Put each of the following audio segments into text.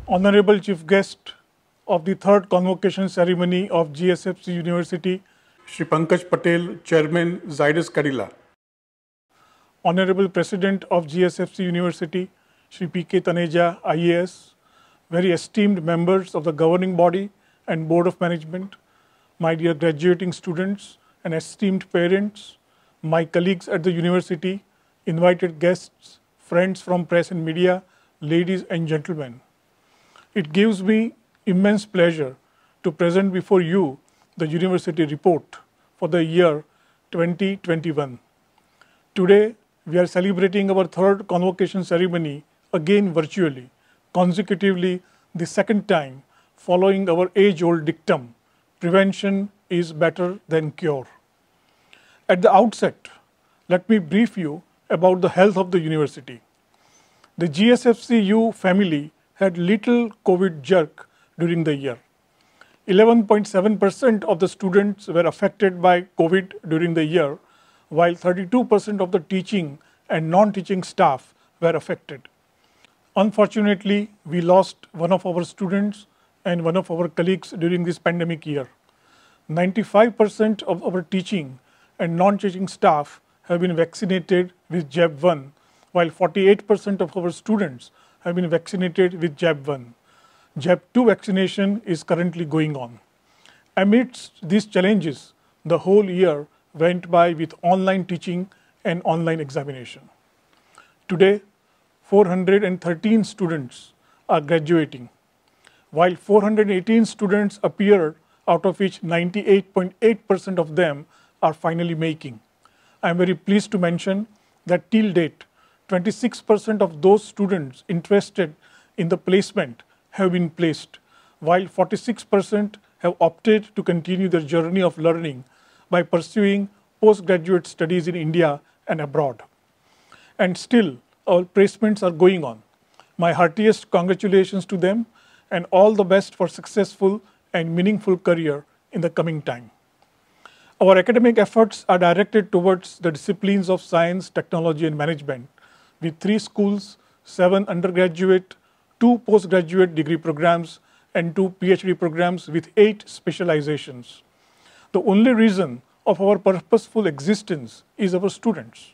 Honorable Chief Guest of the third convocation ceremony of GSFC University, Shri Pankaj Patel, Chairman, Zydus Cadila. Honorable President of GSFC University, Shri P.K. Taneja, IAS, very esteemed members of the governing body and Board of Management, my dear graduating students and esteemed parents, my colleagues at the university, invited guests, friends from press and media, ladies and gentlemen. It gives me immense pleasure to present before you the university report for the year 2021. Today, we are celebrating our third convocation ceremony again virtually, consecutively the second time, following our age-old dictum, prevention is better than cure. At the outset, let me brief you about the health of the university. The GSFCU family had little COVID jerk during the year. 11.7% of the students were affected by COVID during the year, while 32% of the teaching and non-teaching staff were affected. Unfortunately, we lost one of our students and one of our colleagues during this pandemic year. 95% of our teaching and non-teaching staff have been vaccinated with Jab 1, while 48% of our students have been vaccinated with Jab 1. Jab 2 vaccination is currently going on. Amidst these challenges, the whole year went by with online teaching and online examination. Today, 413 students are graduating, while 418 students appeared, out of which 98.8% of them are finally making. I am very pleased to mention that till date, 26% of those students interested in the placement have been placed, while 46% have opted to continue their journey of learning by pursuing postgraduate studies in India and abroad. And still, our placements are going on. My heartiest congratulations to them and all the best for successful and meaningful career in the coming time. Our academic efforts are directed towards the disciplines of science, technology, and management, with 3 schools, 7 undergraduate, 2 postgraduate degree programs, and 2 PhD programs with 8 specializations. The only reason of our purposeful existence is our students.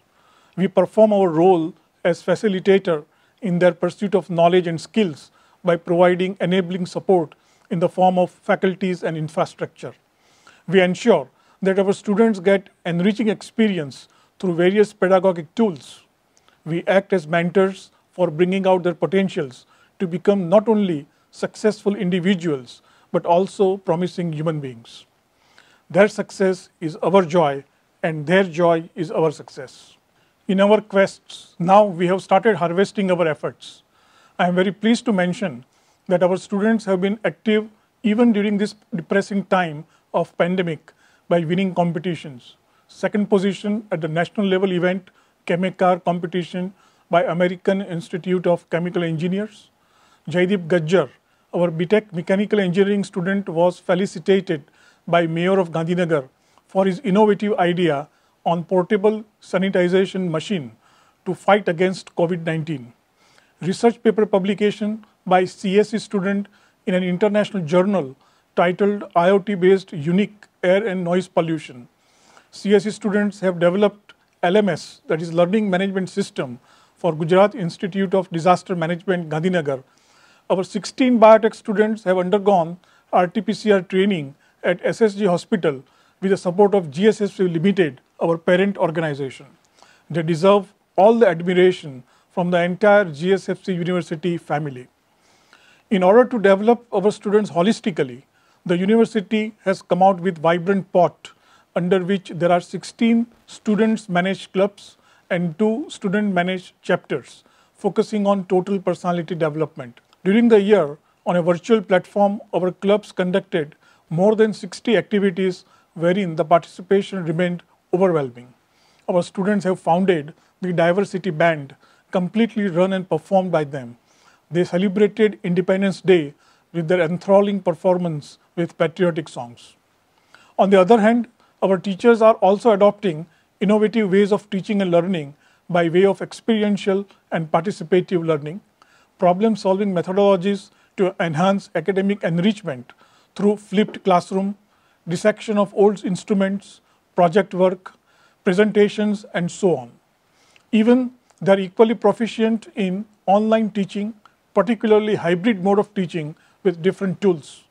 We perform our role as facilitator in their pursuit of knowledge and skills by providing enabling support in the form of faculties and infrastructure. We ensure that our students get enriching experience through various pedagogic tools. We act as mentors for bringing out their potentials to become not only successful individuals, but also promising human beings. Their success is our joy, and their joy is our success. In our quests, now we have started harvesting our efforts. I am very pleased to mention that our students have been active even during this depressing time of pandemic by winning competitions. Second position at the national level event, Chemicar competition by American Institute of Chemical Engineers. Jaideep Gajjar, our BTech Mechanical Engineering student, was felicitated by Mayor of Gandhinagar for his innovative idea on portable sanitization machine to fight against COVID-19. Research paper publication by CSE student in an international journal titled IoT-based unique air and noise pollution. CSE students have developed LMS, that is Learning Management System, for Gujarat Institute of Disaster Management, Gandhinagar. Our 16 biotech students have undergone RT-PCR training at SSG Hospital with the support of GSFC Limited, our parent organization. They deserve all the admiration from the entire GSFC University family. In order to develop our students holistically, the university has come out with Vibrant Pot, under which there are 16 students-managed clubs and 2 student-managed chapters, focusing on total personality development. During the year, on a virtual platform, our clubs conducted more than 60 activities wherein the participation remained overwhelming. Our students have founded the Diversity Band, completely run and performed by them. They celebrated Independence Day with their enthralling performance with patriotic songs. On the other hand, our teachers are also adopting innovative ways of teaching and learning by way of experiential and participative learning, problem-solving methodologies to enhance academic enrichment through flipped classroom, dissection of old instruments, project work, presentations, and so on. Even they are equally proficient in online teaching, particularly hybrid mode of teaching with different tools.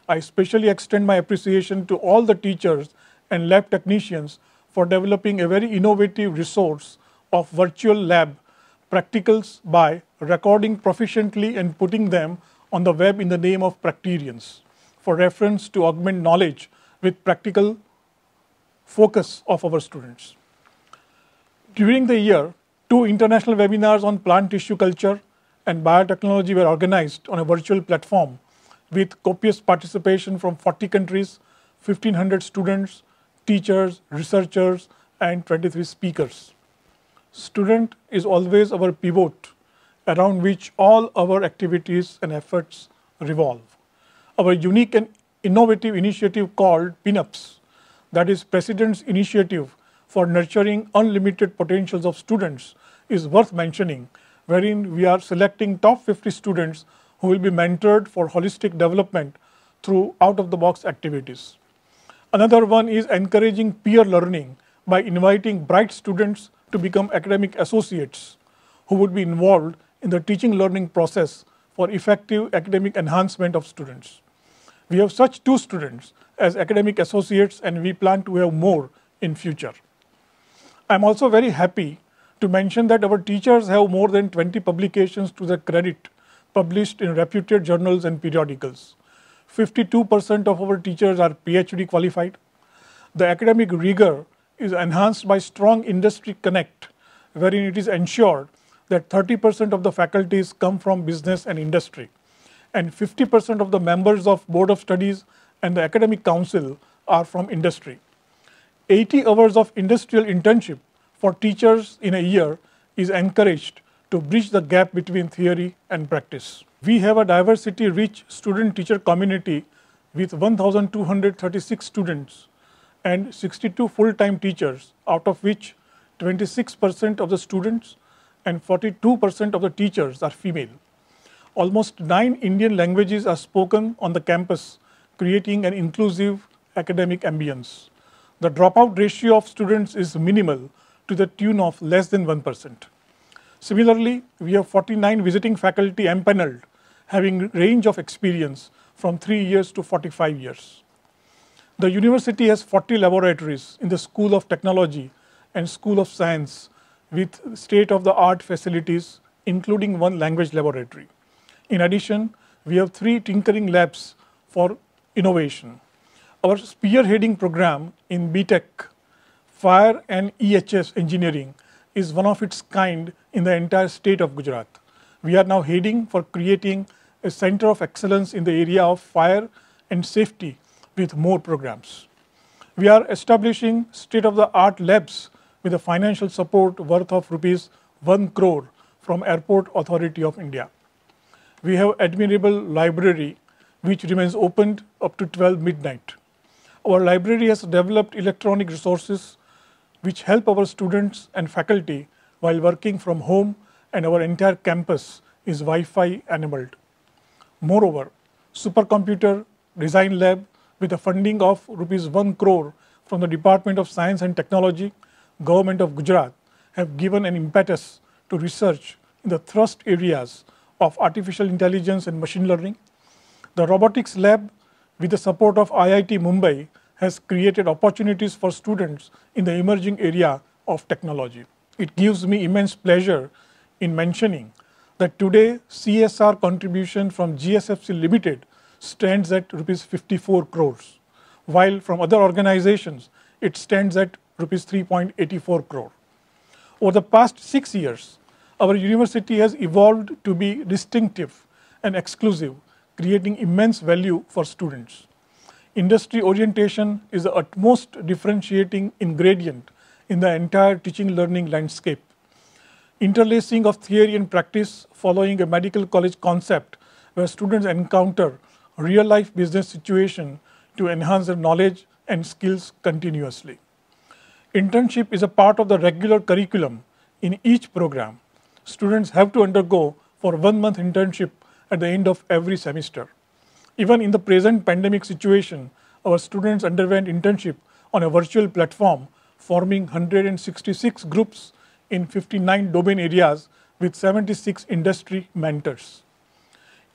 I especially extend my appreciation to all the teachers and lab technicians for developing a very innovative resource of virtual lab practicals by recording proficiently and putting them on the web in the name of Practerians for reference to augment knowledge with practical focus of our students. During the year, 2 international webinars on plant tissue culture and biotechnology were organized on a virtual platform with copious participation from 40 countries, 1,500 students, teachers, researchers, and 23 speakers. Student is always our pivot around which all our activities and efforts revolve. Our unique and innovative initiative called PINUPS, that is President's Initiative for Nurturing Unlimited Potentials of Students, is worth mentioning, wherein we are selecting top 50 students who will be mentored for holistic development through out-of-the-box activities. Another one is encouraging peer learning by inviting bright students to become academic associates who would be involved in the teaching learning process for effective academic enhancement of students. We have such 2 students as academic associates, and we plan to have more in future. I'm also very happy to mention that our teachers have more than 20 publications to their credit published in reputed journals and periodicals. 52% of our teachers are PhD qualified. The academic rigor is enhanced by strong industry connect, wherein it is ensured that 30% of the faculties come from business and industry, and 50% of the members of Board of Studies and the Academic Council are from industry. 80 hours of industrial internship for teachers in a year is encouraged to bridge the gap between theory and practice. We have a diversity-rich student-teacher community with 1,236 students and 62 full-time teachers, out of which 26% of the students and 42% of the teachers are female. Almost 9 Indian languages are spoken on the campus, creating an inclusive academic ambience. The dropout ratio of students is minimal, to the tune of less than 1%. Similarly, we have 49 visiting faculty empaneled, having range of experience from 3 years to 45 years. The university has 40 laboratories in the School of Technology and School of Science with state-of-the-art facilities, including 1 language laboratory. In addition, we have 3 tinkering labs for innovation. Our spearheading program in BTech, Fire and EHS Engineering, is one of its kind in the entire state of Gujarat. We are now heading for creating a center of excellence in the area of fire and safety with more programs. We are establishing state-of-the-art labs with a financial support worth of rupees 1 crore from Airport Authority of India. We have admirable library which remains open up to 12 midnight. Our library has developed electronic resources which help our students and faculty while working from home, and our entire campus is Wi-Fi enabled. Moreover, supercomputer design lab with a funding of rupees 1 crore from the Department of Science and Technology, Government of Gujarat, have given an impetus to research in the thrust areas of artificial intelligence and machine learning. The robotics lab, with the support of IIT Mumbai, has created opportunities for students in the emerging area of technology. It gives me immense pleasure in mentioning that today CSR contribution from GSFC Limited stands at rupees 54 crores, while from other organizations it stands at rupees 3.84 crore. Over the past 6 years, our university has evolved to be distinctive and exclusive, creating immense value for students. Industry orientation is the utmost differentiating ingredient in the entire teaching learning landscape. Interlacing of theory and practice following a medical college concept where students encounter real-life business situation to enhance their knowledge and skills continuously. Internship is a part of the regular curriculum in each program. Students have to undergo for 1 month internship at the end of every semester. Even in the present pandemic situation, our students underwent internship on a virtual platform, forming 166 groups in 59 domain areas with 76 industry mentors.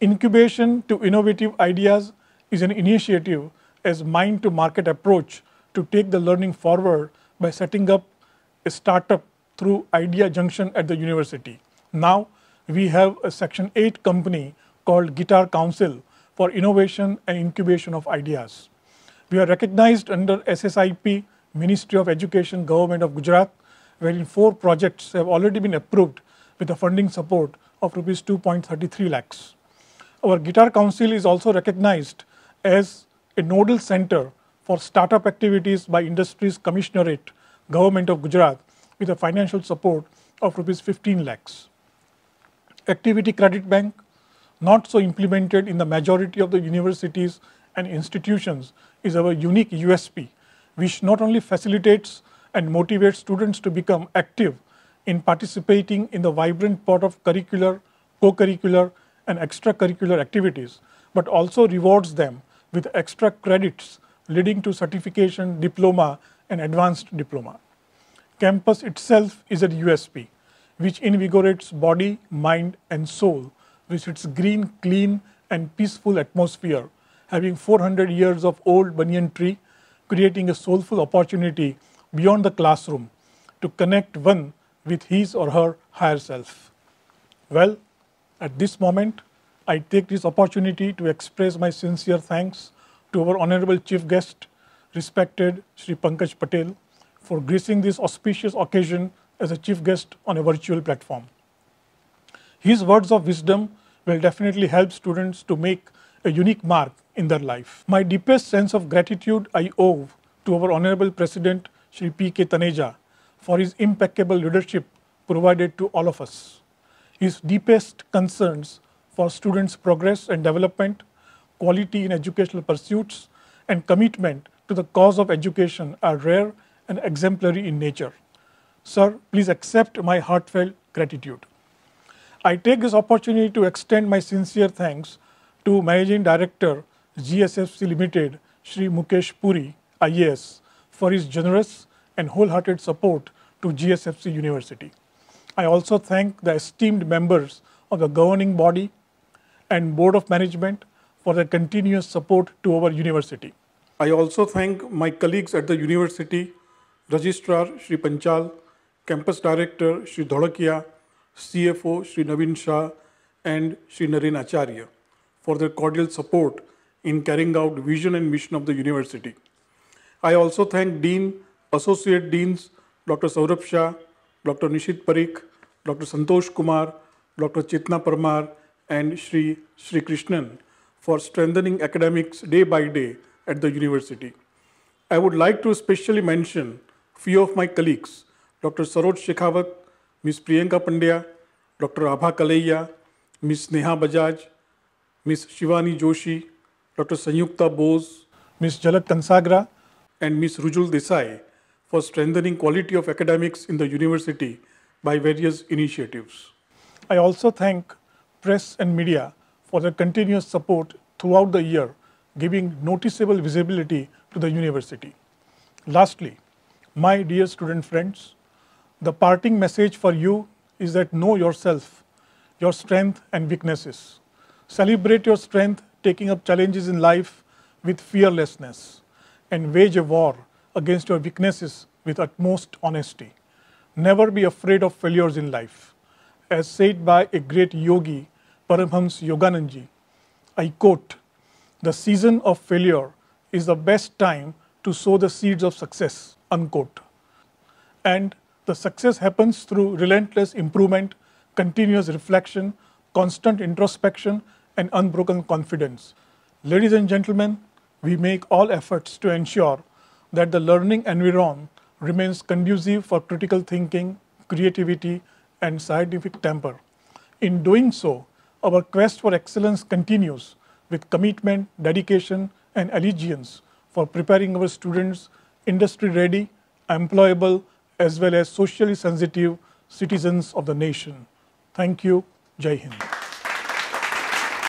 Incubation to innovative ideas is an initiative as mind to market approach to take the learning forward by setting up a startup through Idea Junction at the university. Now we have a Section 8 company called Guitar Council for innovation and incubation of ideas. We are recognized under SSIP, Ministry of Education, Government of Gujarat, wherein 4 projects have already been approved with a funding support of Rs 2.33 lakhs. Our Guitar Council is also recognized as a nodal center for startup activities by Industries Commissionerate, Government of Gujarat, with a financial support of Rs 15 lakhs. Activity Credit Bank, not so implemented in the majority of the universities and institutions, is our unique USP, which not only facilitates and motivates students to become active in participating in the vibrant pot of curricular, co-curricular, and extracurricular activities, but also rewards them with extra credits leading to certification, diploma, and advanced diploma. Campus itself is a USP, which invigorates body, mind, and soul with its green, clean, and peaceful atmosphere, having 400 years of old banyan tree, creating a soulful opportunity beyond the classroom to connect one with his or her higher self. Well, at this moment, I take this opportunity to express my sincere thanks to our Honorable Chief Guest, respected Shri Pankaj Patel, for gracing this auspicious occasion as a chief guest on a virtual platform. His words of wisdom will definitely help students to make a unique mark in their life. My deepest sense of gratitude I owe to our Honorable President, Shri P.K. Taneja, for his impeccable leadership provided to all of us. His deepest concerns for students' progress and development, quality in educational pursuits, and commitment to the cause of education are rare and exemplary in nature. Sir, please accept my heartfelt gratitude. I take this opportunity to extend my sincere thanks to Managing Director, GSFC Limited, Shri Mukesh Puri, IAS, for his generous and wholehearted support to GSFC University. I also thank the esteemed members of the governing body and Board of Management for their continuous support to our university. I also thank my colleagues at the university, Registrar Shri Panchal, Campus Director Shri Dholakia, CFO Shri Naveen Shah, and Shri Naren Acharya for their cordial support in carrying out vision and mission of the university. I also thank Dean, Associate Deans, Dr. Saurabh Shah, Dr. Nishit Parikh, Dr. Santosh Kumar, Dr. Chetna Parmar, and Shri Krishnan for strengthening academics day by day at the university. I would like to especially mention few of my colleagues, Dr. Saroj Shekhawat, Ms. Priyanka Pandya, Dr. Abha Kalaiya, Ms. Neha Bajaj, Ms. Shivani Joshi, Dr. Sanyukta Bose, Ms. Jalak Kansagra, and Ms. Rujul Desai for strengthening quality of academics in the university by various initiatives. I also thank press and media for their continuous support throughout the year, giving noticeable visibility to the university. Lastly, my dear student friends, the parting message for you is that know yourself, your strength and weaknesses. Celebrate your strength, taking up challenges in life with fearlessness, and wage a war against your weaknesses with utmost honesty. Never be afraid of failures in life. As said by a great yogi, Paramhams Yogananji, I quote, "The season of failure is the best time to sow the seeds of success," unquote. And the success happens through relentless improvement, continuous reflection, constant introspection, and unbroken confidence. Ladies and gentlemen, we make all efforts to ensure that the learning environment remains conducive for critical thinking, creativity, and scientific temper. In doing so, our quest for excellence continues with commitment, dedication, and allegiance for preparing our students industry-ready, employable, as well as socially sensitive citizens of the nation. Thank you. Jai Hind.